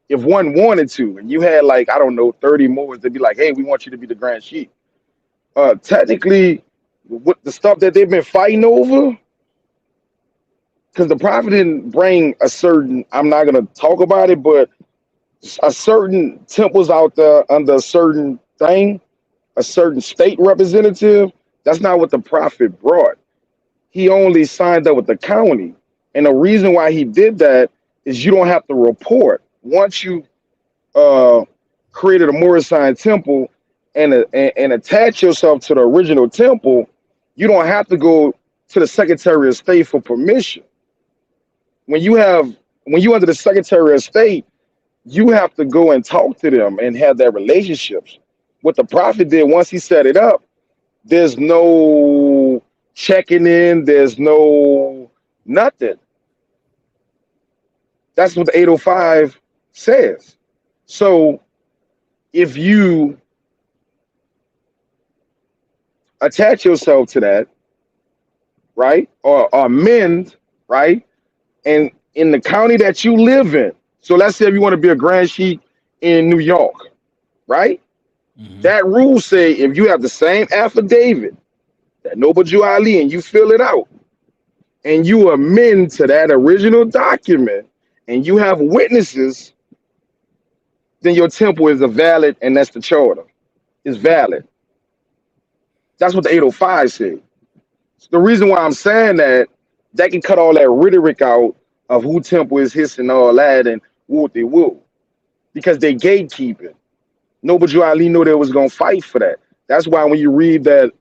if one wanted to, and you had like I don't know 30 more to be like, hey, we want you to be the grand sheik. Technically, with the stuff that they've been fighting over, because the prophet didn't bring a certain. I'm not gonna talk about it, but a certain temples out there under a certain thing, a certain state representative. That's not what the prophet brought. He only signed up with the county. And the reason why he did that is you don't have to report. Once you created a Moorish Science Temple and attach yourself to the original temple, you don't have to go to the Secretary of State for permission. When you have when you under the Secretary of State, you have to go and talk to them and have that relationships. What the prophet did once he set it up, there's no checking in, there's no nothing. That's what the 805 says. So if you attach yourself to that, right, or amend, right, and in the county that you live in. So let's say if you want to be a Grand Sheik in New York, right? Mm-hmm. That rule say if you have the same affidavit that Noble Jew Ali and you fill it out and you amend to that original document and you have witnesses, then your temple is a valid, and that's the charter. It's valid. That's what the 805 said. So the reason why I'm saying that can cut all that rhetoric out of who temple is his and all that and what they will. Because they gatekeeping. Noble Jew Ali knew they was gonna fight for that. That's why when you read that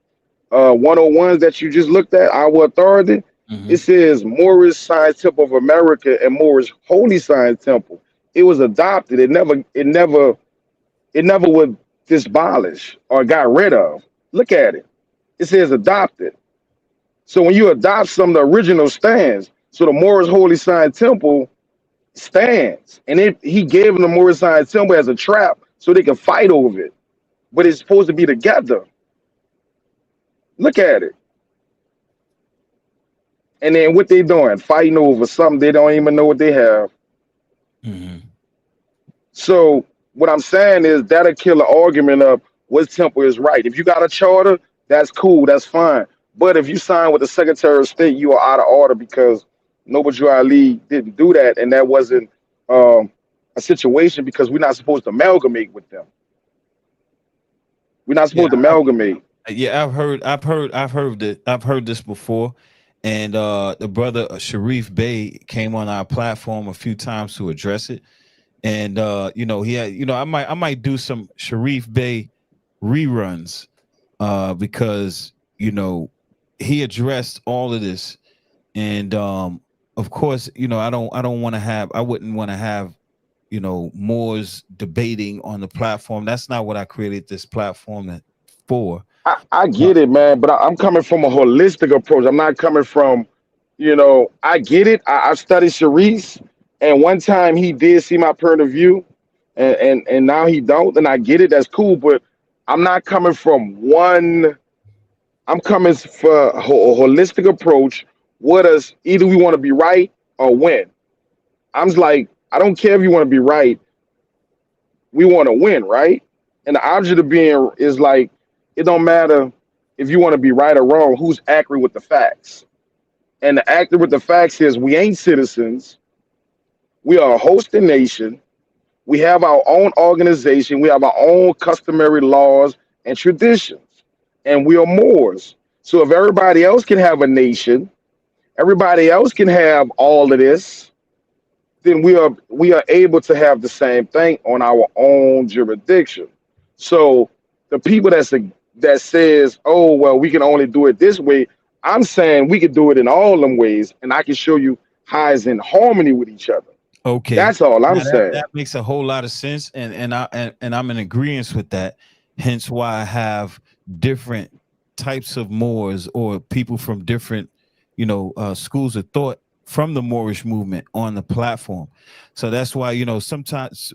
101s that you just looked at, our authority, it says Moorish Science Temple of America and Moorish Holy Science Temple. It was adopted. It never was disabolished or got rid of. Look at it. It says adopted. So when you adopt some of the original stands, so the Moorish Holy Science Temple stands, and he gave them the Moorish Science Temple as a trap so they can fight over it. But it's supposed to be together. Look at it. And then what they doing? Fighting over something they don't even know what they have. Mm-hmm. So what I'm saying is that'll kill the argument of what temple is right. If you got a charter, that's cool, that's fine. But if you sign with the Secretary of State, you are out of order because Noble Jew Ali didn't do that, and that wasn't a situation because we're not supposed to amalgamate with them. We're not supposed to amalgamate. I've heard this before, and the brother Sharif Bey came on our platform a few times to address it, and he had, I might do some Sharif Bey reruns because he addressed all of this, and of course I wouldn't want to have Moors debating on the platform. That's not what I created this platform for. I get it, man, but I'm coming from a holistic approach. I'm not coming from, I get it. I studied Sharice, and one time he did see my point of view, and now he don't, and I get it. That's cool, but I'm not coming from one. I'm coming for a holistic approach. What us either we want to be right or win. I'm just like, I don't care if you want to be right. We want to win, right? And the object of being is like, it don't matter if you want to be right or wrong, who's accurate with the facts. And the accurate with the facts is we ain't citizens. We are a hosting nation. We have our own organization. We have our own customary laws and traditions. And we are Moors. So if everybody else can have a nation, everybody else can have all of this, then we are able to have the same thing on our own jurisdiction. So the people that says, oh well, we can only do it this way, I'm saying we could do it in all them ways, and I can show you how it's in harmony with each other. Okay, that's all I'm saying. That makes a whole lot of sense, and I'm in agreement with that. Hence why I have different types of Moors or people from different schools of thought from the Moorish movement on the platform. So that's why sometimes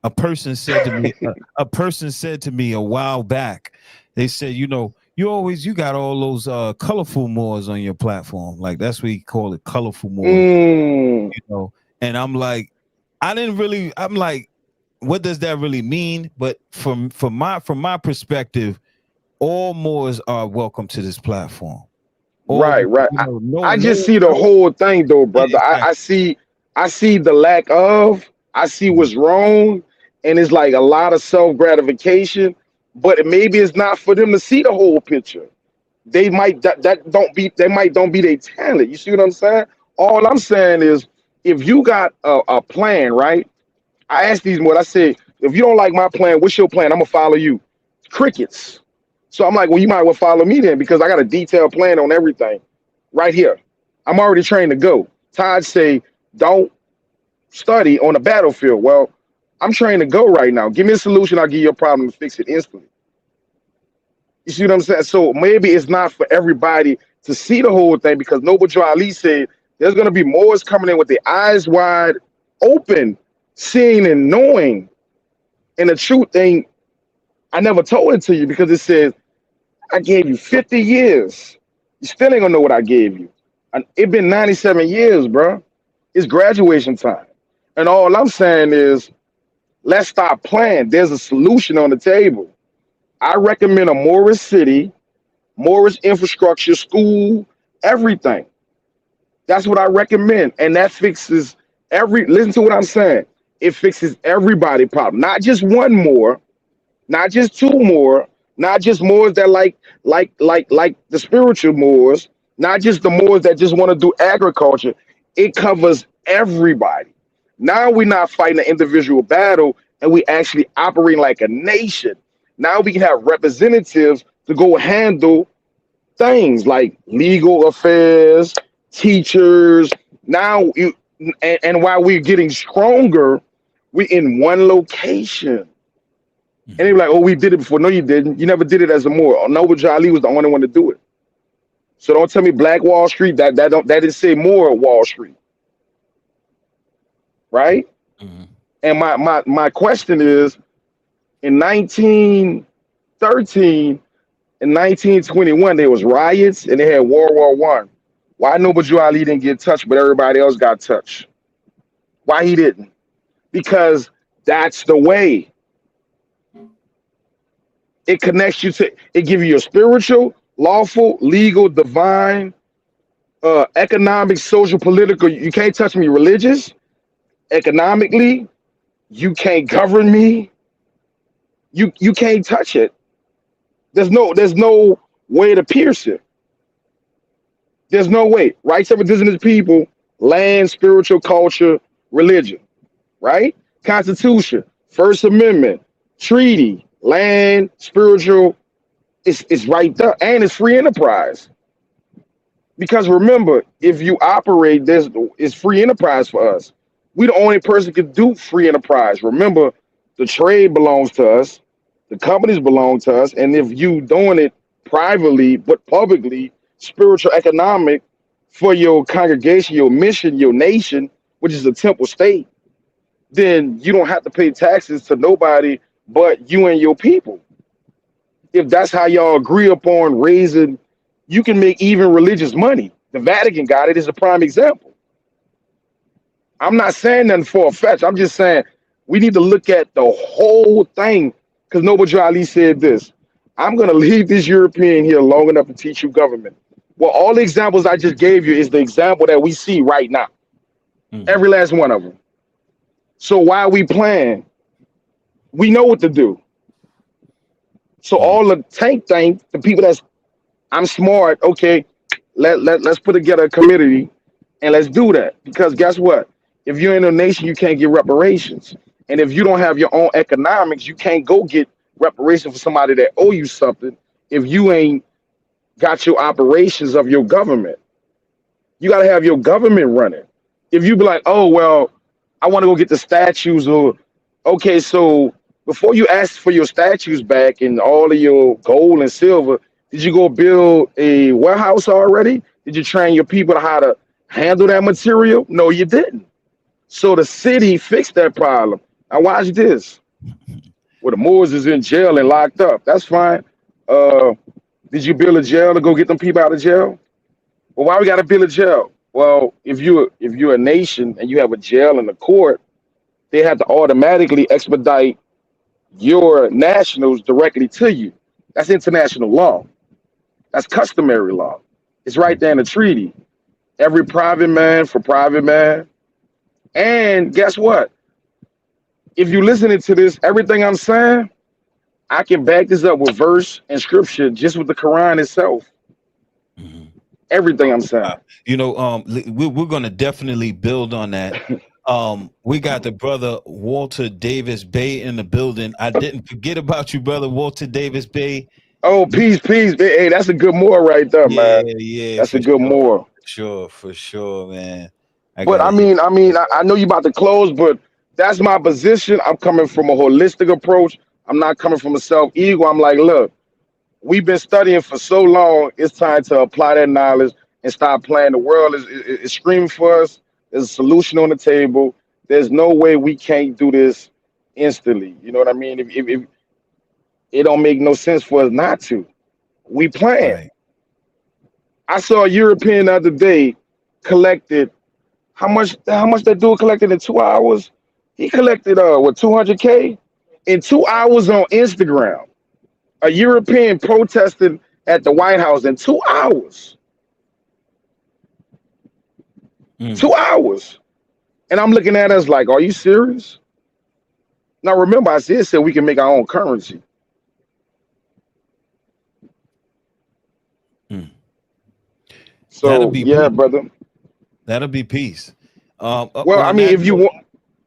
a person said to me a while back, they said, you got all those colorful Moors on your platform. Like that's what you call it, colorful Moors. And I'm like, I'm like, what does that really mean? But from my perspective, all Moors are welcome to this platform. Right. I just see the whole thing though, brother. Yeah, exactly. I see the lack of, I see what's wrong, and it's like a lot of self-gratification, but maybe it's not for them to see the whole picture. They might don't be their talent. You see what I'm saying? All I'm saying is if you got a plan, right? I asked these more, I said, If you don't like my plan, what's your plan? I'm gonna follow you. Crickets. So I'm like, well, you might well follow me then because I got a detailed plan on everything right here. I'm already trained to go. Todd say, don't study on the battlefield. Well, I'm trained to go right now. Give me a solution. I'll give you a problem to fix it instantly. You see what I'm saying? So maybe it's not for everybody to see the whole thing because Noble Joe Ali said there's going to be Moors coming in with their eyes wide open, seeing and knowing. And the truth thing, I never told it to you because it says, I gave you 50 years. You still ain't going to know what I gave you. And it been 97 years, bro. It's graduation time. And all I'm saying is, let's stop playing. There's a solution on the table. I recommend a Moorish city, Moorish infrastructure, school, everything. That's what I recommend. And that fixes listen to what I'm saying. It fixes everybody's problem. Not just one Moor, not just two Moor, not just Moors that like the spiritual Moors, not just the Moors that just want to do agriculture. It covers everybody. Now we're not fighting an individual battle and we actually operate like a nation. Now we can have representatives to go handle things like legal affairs, teachers. Now, and while we're getting stronger, we're in one location. And they're like, oh, we did it before. No, you didn't. You never did it as a Moor. Noble Jali was the only one to do it. So don't tell me Black Wall Street. That didn't say Moor Wall Street. Right? Mm-hmm. And my question is, in 1913 and 1921, there was riots and they had World War I. Why Noble Drew Ali didn't get touched, but everybody else got touched? Why he didn't? Because that's the way. It connects you to, it gives you your spiritual, lawful, legal, divine, economic, social, political. You can't touch me religious, economically. You can't govern me. You can't touch it. There's no way to pierce it. There's no way. Rights of indigenous people, land, spiritual, culture, religion, right? Constitution, First Amendment, treaty, land, spiritual, it's right there. And it's free enterprise. Because remember, if you operate, it's free enterprise for us. We the only person can do free enterprise. Remember, the trade belongs to us. The companies belong to us. And if you doing it privately, but publicly, spiritual, economic, for your congregation, your mission, your nation, which is a temple state, then you don't have to pay taxes to nobody but you and your people. If that's how y'all agree upon raising, you can make even religious money. The Vatican got it as a prime example. I'm not saying nothing for a fetch. I'm just saying we need to look at the whole thing. Because Noble Drew Ali said this, I'm going to leave this European here long enough to teach you government. Well, all the examples I just gave you is the example that we see right now. Mm-hmm. Every last one of them. So while we plan, we know what to do. So all the tank thing, the people I'm smart, okay, let's put together a committee and let's do that. Because guess what? If you're in a nation, you can't get reparations. And if you don't have your own economics, you can't go get reparations for somebody that owe you something if you ain't got your operations of your government. You got to have your government running. If you be like, oh, well, I want to go get the statues, or okay, so before you ask for your statues back and all of your gold and silver, did you go build a warehouse already? Did you train your people how to handle that material? No, you didn't. So the city fixed that problem. Now watch this. Well, the Moors is in jail and locked up. That's fine. Did you build a jail to go get them people out of jail? Well, why we got to build a jail? Well, if you're a nation and you have a jail and a court, they have to automatically expedite your nationals directly to you. That's international law. That's customary law. It's right there in the treaty. Every private man for private man. And guess what? If you're listening to this, everything I'm saying, I can back this up with verse and scripture, just with the Quran itself. Mm-hmm. Everything I'm saying. You know, we're going to definitely build on that. We got the brother Walter Davis Bay in the building. I didn't forget about you, brother Walter Davis Bay. Oh, peace, peace. Hey, that's a good more right there, Yeah, man. yeah, That's a for good sure, more. for sure, man. I But got I it. mean, I know you about to close, but that's my position. I'm coming from a holistic approach. I'm not coming from a self ego. I'm like, look, we've been studying for so long. It's time to apply that knowledge and stop playing. The world is screaming for us. There's a solution on the table. There's no way we can't do this instantly. You know what I mean? If it don't make no sense for us not to, we plan. Right. I saw a European the other day collected how much that dude collected in 2 hours? He collected 200K in 2 hours on Instagram. A European protested at the White House in 2 hours. Mm, 2 hours. And I'm looking at us like, are you serious? Now remember, I said we can make our own currency. mm. That'll So be yeah, peace. brother. That'll be peace. Well, I On mean, that note,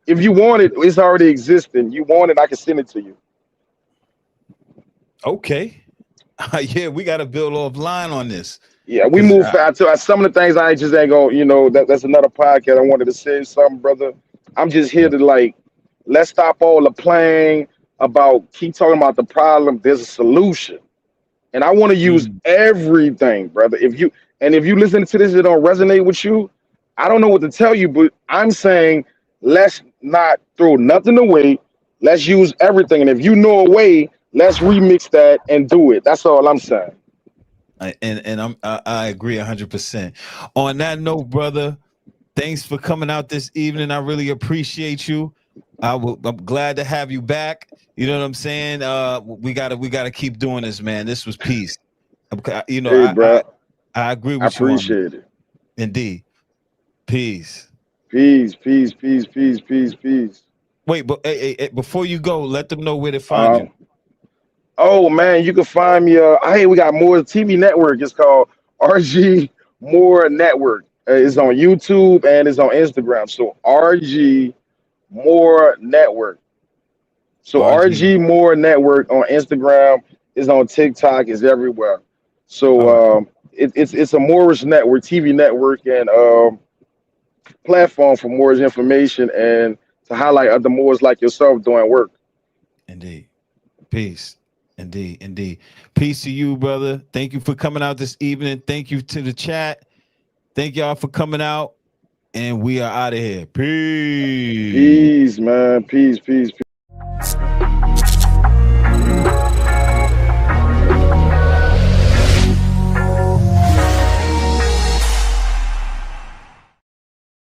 if you want it, it's already existing. You want it, I can send it to you. okay. Yeah, we got to build offline on this Yeah, we because move fast. Some of the things I just ain't gonna, that's another podcast. I wanted to say something, brother. I'm just here to like, let's stop all the playing about keep talking about the problem. There's a solution, and I want to use everything, brother. If you listen to this, it don't resonate with you. I don't know what to tell you, but I'm saying let's not throw nothing away. Let's use everything, and if you know a way, let's remix that and do it. That's all I'm saying. I agree 100%. On that note, brother, thanks for coming out this evening. I really appreciate you. I'm glad to have you back. You know what I'm saying? We gotta keep doing this, man. This was peace. You know, Hey, bro, I agree I with you on appreciate it. indeed. Peace. Peace, peace, peace, peace, peace, peace. Wait, but hey, before you go, let them know where to find Uh, you. oh man, you can find me. Hey, we got more TV network. It's called RG More Network. It's on YouTube and it's on Instagram. So RG More Network. So RG. RG More Network on Instagram, is on TikTok, is everywhere. All right. So it's a Moorish network, TV network, and platform for Moorish information and to highlight other Moors like yourself doing work. Indeed. Peace. Indeed. Indeed. Peace to you, brother. Thank you for coming out this evening. Thank you to the chat. Thank y'all for coming out. And we are out of here. Peace. Peace, man. Peace, peace, peace.